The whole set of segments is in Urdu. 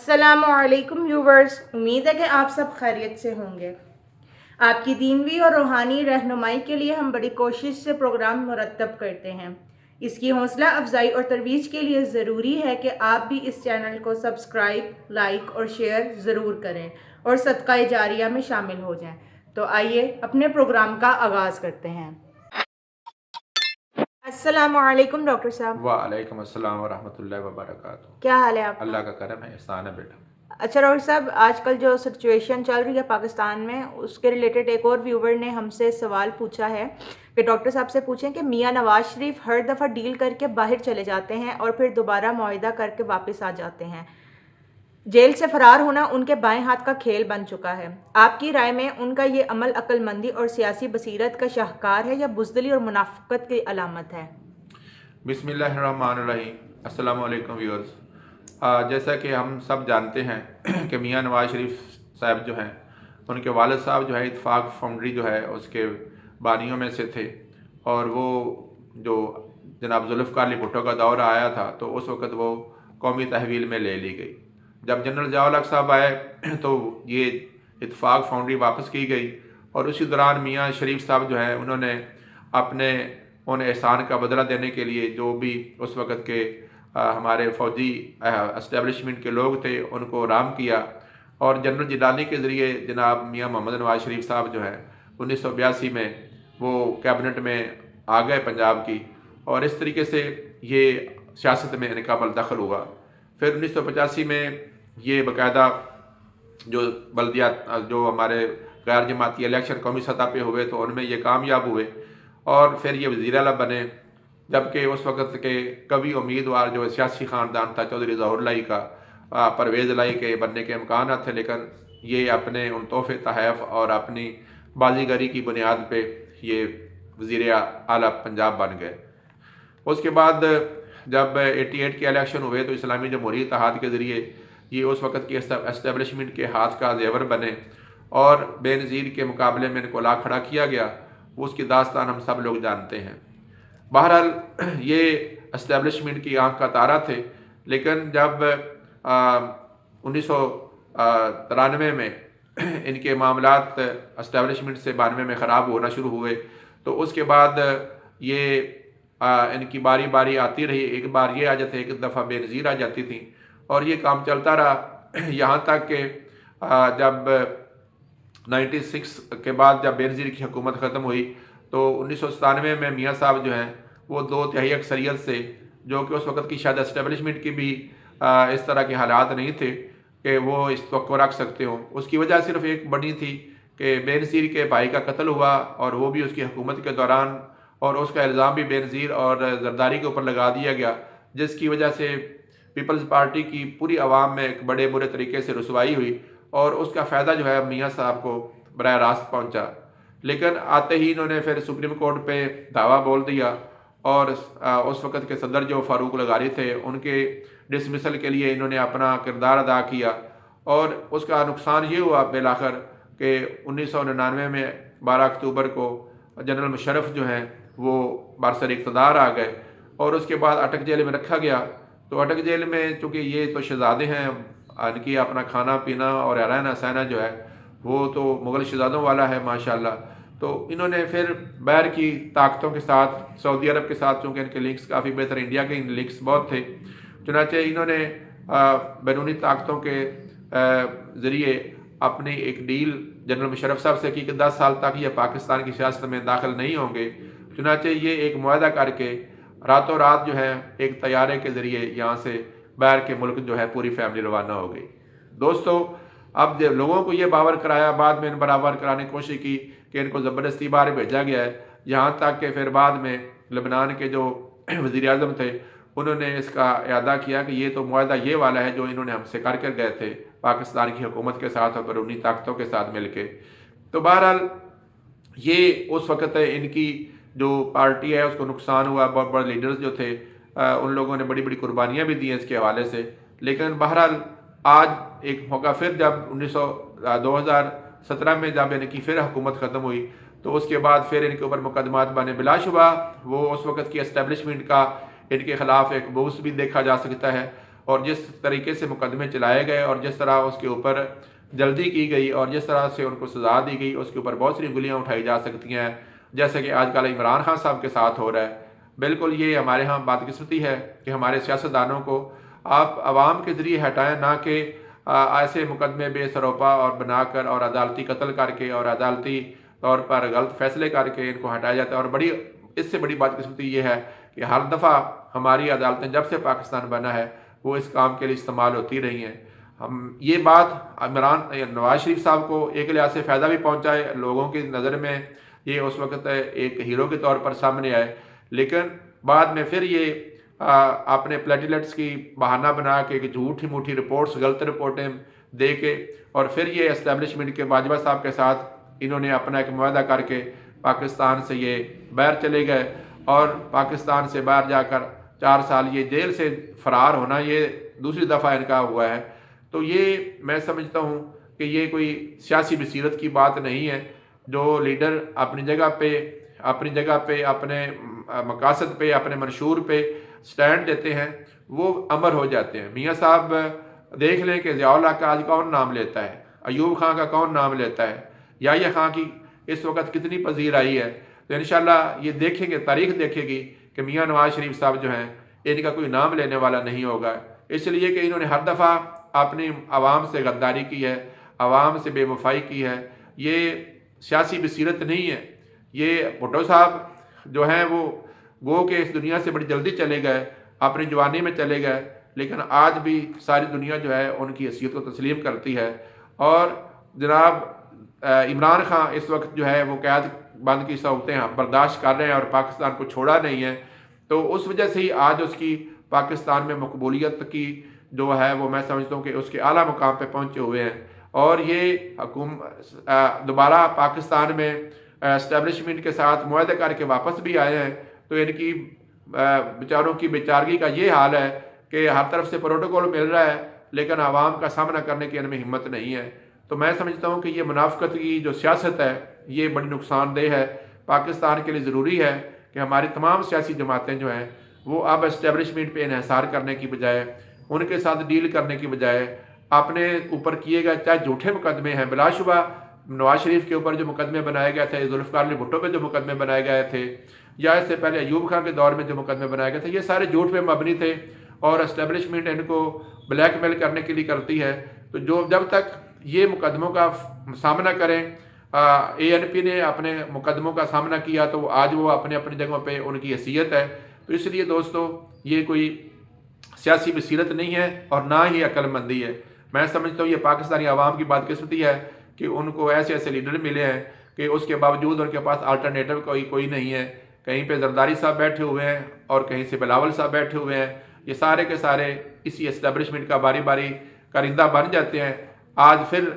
السلام علیکم ویورز، امید ہے کہ آپ سب خیریت سے ہوں گے۔ آپ کی دینوی اور روحانی رہنمائی کے لیے ہم بڑی کوشش سے پروگرام مرتب کرتے ہیں۔ اس کی حوصلہ افزائی اور ترویج کے لیے ضروری ہے کہ آپ بھی اس چینل کو سبسکرائب، لائک اور شیئر ضرور کریں اور صدقہ جاریہ میں شامل ہو جائیں۔ تو آئیے اپنے پروگرام کا آغاز کرتے ہیں۔ السلام علیکم ڈاکٹر صاحب۔ وعلیکم السلام ورحمۃ اللہ وبرکاتہ۔ کیا حال ہے آپ؟ اللہ کا کرم ہے، احسان ہے بیٹا۔ اچھا ڈاکٹر صاحب، آج کل جو سچویشن چل رہی ہے پاکستان میں، اس کے ریلیٹڈ ایک اور ویور نے ہم سے سوال پوچھا ہے کہ ڈاکٹر صاحب سے پوچھیں کہ میاں نواز شریف ہر دفعہ ڈیل کر کے باہر چلے جاتے ہیں اور پھر دوبارہ معاہدہ کر کے واپس آ جاتے ہیں۔ جیل سے فرار ہونا ان کے بائیں ہاتھ کا کھیل بن چکا ہے۔ آپ کی رائے میں ان کا یہ عمل عقل مندی اور سیاسی بصیرت کا شاہکار ہے یا بزدلی اور منافقت کی علامت ہے؟ بسم اللہ الرحمن الرحیم۔ السلام علیکم ویورز۔ جیسا کہ ہم سب جانتے ہیں کہ میاں نواز شریف صاحب جو ہیں، ان کے والد صاحب جو ہے اتفاق فاؤنڈری جو ہے اس کے بانیوں میں سے تھے، اور وہ جو جناب ذوالفقار علی بھٹو کا دور آیا تھا تو اس وقت وہ قومی تحویل میں لے لی گئی۔ جب جنرل ضیاء الحق صاحب آئے تو یہ اتفاق فاؤنڈری واپس کی گئی، اور اسی دوران میاں شریف صاحب جو ہیں انہوں نے اپنے ان احسان کا بدلہ دینے کے لیے جو بھی اس وقت کے ہمارے فوجی اسٹیبلشمنٹ کے لوگ تھے ان کو رام کیا، اور جنرل جیلانی کے ذریعے جناب میاں محمد نواز شریف صاحب جو ہیں 1982 میں وہ کیبنٹ میں آ گئے پنجاب کی، اور اس طریقے سے یہ سیاست میں ان کا عمل دخل ہوا۔ پھر 1985 میں یہ باقاعدہ جو بلدیات جو ہمارے غیر جماعتی الیکشن قومی سطح پہ ہوئے تو ان میں یہ کامیاب ہوئے، اور پھر یہ وزیر اعلیٰ بنے، جبکہ اس وقت کے کبھی امیدوار جو سیاسی خاندان تھا چودھری ظہور الہی کا، پرویز الہی کے بننے کے امکانات تھے، لیکن یہ اپنے ان تحفے تحائف اور اپنی بازیگری کی بنیاد پہ یہ وزیر اعلیٰ پنجاب بن گئے۔ اس کے بعد جب 88 کے الیکشن ہوئے تو اسلامی جمہوری اتحاد کے ذریعے یہ اس وقت کی اسٹیبلشمنٹ کے ہاتھ کا زیور بنے، اور بے نظیر کے مقابلے میں ان کو لا کھڑا کیا گیا۔ اس کی داستان ہم سب لوگ جانتے ہیں۔ بہرحال یہ اسٹیبلشمنٹ کی آنکھ کا تارا تھے، لیکن جب 1993 میں ان کے معاملات اسٹیبلشمنٹ سے 92 میں خراب ہونا شروع ہوئے تو اس کے بعد یہ ان کی باری باری آتی رہی۔ ایک بار یہ آ جاتے، ایک دفعہ بے نظیر آ جاتی تھیں، اور یہ کام چلتا رہا یہاں تک کہ جب 96 کے بعد جب بے نظیر کی حکومت ختم ہوئی تو 1997 میں میاں صاحب جو ہیں وہ 2/3 اکثریت سے، جو کہ اس وقت کی شاید اسٹیبلشمنٹ کی بھی اس طرح کے حالات نہیں تھے کہ وہ اس توقع رکھ سکتے ہوں، اس کی وجہ صرف ایک بڑی تھی کہ بے نظیر کے بھائی کا قتل ہوا، اور وہ بھی اس کی حکومت کے دوران، اور اس کا الزام بھی بے نظیر اور زرداری کے اوپر لگا دیا گیا، جس کی وجہ سے پیپلز پارٹی کی پوری عوام میں ایک بڑے برے طریقے سے رسوائی ہوئی، اور اس کا فائدہ جو ہے میاں صاحب کو براہ راست پہنچا۔ لیکن آتے ہی انہوں نے پھر سپریم کورٹ پہ دعویٰ بول دیا، اور اس وقت کے صدر جو فاروق لغاری تھے ان کے ڈسمسل کے لیے انہوں نے اپنا کردار ادا کیا، اور اس کا نقصان یہ ہوا بالآخر کہ 1999 میں 12 اکتوبر کو جنرل مشرف جو ہیں وہ برسر اقتدار آ گئے، اور اس کے بعد اٹک جیل میں رکھا گیا۔ تو اٹک جیل میں چونکہ یہ تو شہزادے ہیں، ان کی اپنا کھانا پینا اور رہنا سہنا جو ہے وہ تو مغل شہزادوں والا ہے ماشاءاللہ، تو انہوں نے پھر باہر کی طاقتوں کے ساتھ، سعودی عرب کے ساتھ چونکہ ان کے لنکس کافی بہتر، انڈیا کے لنکس بہت تھے، چنانچہ انہوں نے بیرونی طاقتوں کے ذریعے اپنی ایک ڈیل جنرل مشرف صاحب سے کی کہ 10 سال تک یہ پاکستان کی سیاست میں داخل نہیں ہوں گے۔ چنانچہ یہ ایک معاہدہ کر کے راتوں رات جو ہے ایک طیارے کے ذریعے یہاں سے باہر کے ملک جو ہے پوری فیملی روانہ ہو گئی۔ دوستو، اب لوگوں کو یہ باور کرایا، بعد میں ان برابر کرانے کی کوشش کی کہ ان کو زبردستی باہر بھیجا گیا ہے، یہاں تک کہ پھر بعد میں لبنان کے جو وزیر اعظم تھے انہوں نے اس کا اعادہ کیا کہ یہ تو معاہدہ یہ والا ہے جو انہوں نے ہم سے کر کے گئے تھے پاکستان کی حکومت کے ساتھ اور بیرونی طاقتوں کے ساتھ مل کے۔ تو بہرحال یہ اس وقت ان کی جو پارٹی ہے اس کو نقصان ہوا، بہت بڑے لیڈرز جو تھے ان لوگوں نے بڑی بڑی قربانیاں بھی دی ہیں اس کے حوالے سے، لیکن بہرحال آج ایک موقع پھر جب 2017 میں جب ان کی پھر حکومت ختم ہوئی تو اس کے بعد پھر ان کے اوپر مقدمات بنے۔ بلا شبہ وہ اس وقت کی اسٹیبلشمنٹ کا ان کے خلاف ایک بغض بھی دیکھا جا سکتا ہے، اور جس طریقے سے مقدمے چلائے گئے اور جس طرح اس کے اوپر جلدی کی گئی اور جس طرح سے ان کو سزا دی گئی، اس کے اوپر بہت سی گلیاں اٹھائی جا سکتی ہیں، جیسے کہ آج کل عمران خان صاحب کے ساتھ ہو رہا ہے۔ بالکل یہ ہمارے ہاں بدقسمتی ہے کہ ہمارے سیاستدانوں کو آپ عوام کے ذریعے ہٹائیں، نہ کہ ایسے مقدمے بے سروپا اور بنا کر اور عدالتی قتل کر کے اور عدالتی طور پر غلط فیصلے کر کے ان کو ہٹایا جاتا ہے۔ اور اس سے بڑی بدقسمتی یہ ہے کہ ہر دفعہ ہماری عدالتیں جب سے پاکستان بنا ہے وہ اس کام کے لیے استعمال ہوتی رہی ہیں۔ یہ بات نواز شریف صاحب کو ایک لحاظ سے فائدہ بھی پہنچا ہے، لوگوں کی نظر میں یہ اس وقت ایک ہیرو کے طور پر سامنے آئے، لیکن بعد میں پھر یہ اپنے پلیٹیلیٹس کی بہانہ بنا کے جھوٹی موٹی رپورٹس، غلط رپورٹیں دے کے، اور پھر یہ اسٹیبلشمنٹ کے باجوہ صاحب کے ساتھ انہوں نے اپنا ایک معاہدہ کر کے پاکستان سے یہ باہر چلے گئے، اور پاکستان سے باہر جا کر 4 سال یہ جیل سے فرار ہونا یہ دوسری دفعہ ان کا ہوا ہے۔ تو یہ میں سمجھتا ہوں کہ یہ کوئی سیاسی بصیرت کی بات نہیں ہے۔ جو لیڈر اپنی جگہ پہ اپنے مقاصد پہ، اپنے منشور پہ سٹینڈ دیتے ہیں وہ امر ہو جاتے ہیں۔ میاں صاحب دیکھ لیں کہ ضیاء اللہ کا آج کون نام لیتا ہے، ایوب خان کا کون نام لیتا ہے، یحییٰ خان کی اس وقت کتنی پذیر آئی ہے۔ تو انشاءاللہ یہ دیکھیں گے، تاریخ دیکھے گی کہ میاں نواز شریف صاحب جو ہیں ان کا کوئی نام لینے والا نہیں ہوگا، اس لیے کہ انہوں نے ہر دفعہ اپنی عوام سے غداری کی ہے، عوام سے بے وفائی کی ہے۔ یہ سیاسی بصیرت نہیں ہے۔ یہ بھٹو صاحب جو ہیں وہ گو کہ اس دنیا سے بڑی جلدی چلے گئے، اپنی جوانی میں چلے گئے، لیکن آج بھی ساری دنیا جو ہے ان کی حیثیت کو تسلیم کرتی ہے۔ اور جناب عمران خان اس وقت جو ہے وہ قید بند کی صورتیں برداشت کر رہے ہیں اور پاکستان کو چھوڑا نہیں ہے، تو اس وجہ سے ہی آج اس کی پاکستان میں مقبولیت کی جو ہے وہ میں سمجھتا ہوں کہ اس کے اعلیٰ مقام پہ پہنچے ہوئے ہیں۔ اور یہ دوبارہ پاکستان میں اسٹیبلشمنٹ کے ساتھ معاہدے کر کے واپس بھی آئے ہیں، تو ان کی بیچاروں کی بیچارگی کا یہ حال ہے کہ ہر طرف سے پروٹوکول مل رہا ہے لیکن عوام کا سامنا کرنے کی ان میں ہمت نہیں ہے۔ تو میں سمجھتا ہوں کہ یہ منافقت کی جو سیاست ہے یہ بڑی نقصان دہ ہے۔ پاکستان کے لیے ضروری ہے کہ ہماری تمام سیاسی جماعتیں جو ہیں وہ اب اسٹیبلشمنٹ پہ انحصار کرنے کی بجائے، ان کے ساتھ ڈیل کرنے کی بجائے، اپنے اوپر کیے گئے چاہے جھوٹے مقدمے ہیں، بلا شبہ نواز شریف کے اوپر جو مقدمے بنائے گئے تھے، ذوالفقار علی بھٹو پہ جو مقدمے بنائے گئے تھے، یا اس سے پہلے ایوب خان کے دور میں جو مقدمے بنائے گئے تھے، یہ سارے جھوٹ پہ مبنی تھے اور اسٹیبلشمنٹ ان کو بلیک میل کرنے کے لیے کرتی ہے۔ تو جب تک یہ مقدموں کا سامنا کریں، اے این پی نے اپنے مقدموں کا سامنا کیا تو آج وہ اپنی جگہوں پہ ان کی حیثیت ہے۔ تو اس لیے دوستو یہ کوئی سیاسی بصیرت نہیں ہے اور نہ ہی عقل مندی ہے۔ میں سمجھتا ہوں یہ پاکستانی عوام کی بدقسمتی ہے کہ ان کو ایسے لیڈر ملے ہیں کہ اس کے باوجود ان کے پاس آلٹرنیٹو کوئی نہیں ہے۔ کہیں پہ زرداری صاحب بیٹھے ہوئے ہیں اور کہیں سے بلاول صاحب بیٹھے ہوئے ہیں، یہ سارے کے سارے اسی اسٹیبلشمنٹ کا باری باری کرندہ بن جاتے ہیں۔ آج پھر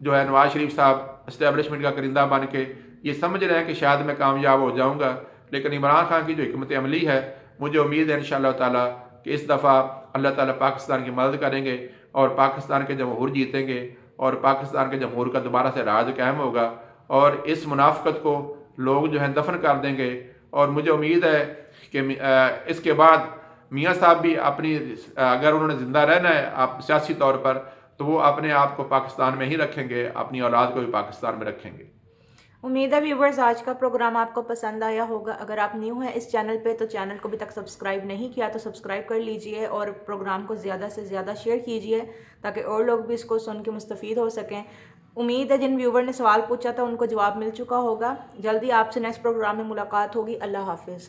جو ہے نواز شریف صاحب اسٹیبلشمنٹ کا کرندہ بن کے یہ سمجھ رہے ہیں کہ شاید میں کامیاب ہو جاؤں گا، لیکن عمران خان کی جو حکمت عملی ہے مجھے امید ہے انشاءاللہ تعالیٰ کہ اس دفعہ اللہ تعالیٰ پاکستان کی مدد کریں گے اور پاکستان کے جمہور جیتیں گے اور پاکستان کے جمہور کا دوبارہ سے راج قائم ہوگا اور اس منافقت کو لوگ جو ہیں دفن کر دیں گے۔ اور مجھے امید ہے کہ اس کے بعد میاں صاحب بھی اگر انہوں نے زندہ رہنا ہے سیاسی طور پر تو وہ اپنے آپ کو پاکستان میں ہی رکھیں گے، اپنی اولاد کو بھی پاکستان میں رکھیں گے۔ امید ہے ویورز آج کا پروگرام آپ کو پسند آیا ہوگا۔ اگر آپ نیو ہیں اس چینل پہ تو چینل کو ابھی تک سبسکرائب نہیں کیا تو سبسکرائب کر لیجئے اور پروگرام کو زیادہ سے زیادہ شیئر کیجئے تاکہ اور لوگ بھی اس کو سن کے مستفید ہو سکیں۔ امید ہے جن ویور نے سوال پوچھا تھا ان کو جواب مل چکا ہوگا۔ جلدی آپ سے نیکسٹ پروگرام میں ملاقات ہوگی۔ اللہ حافظ۔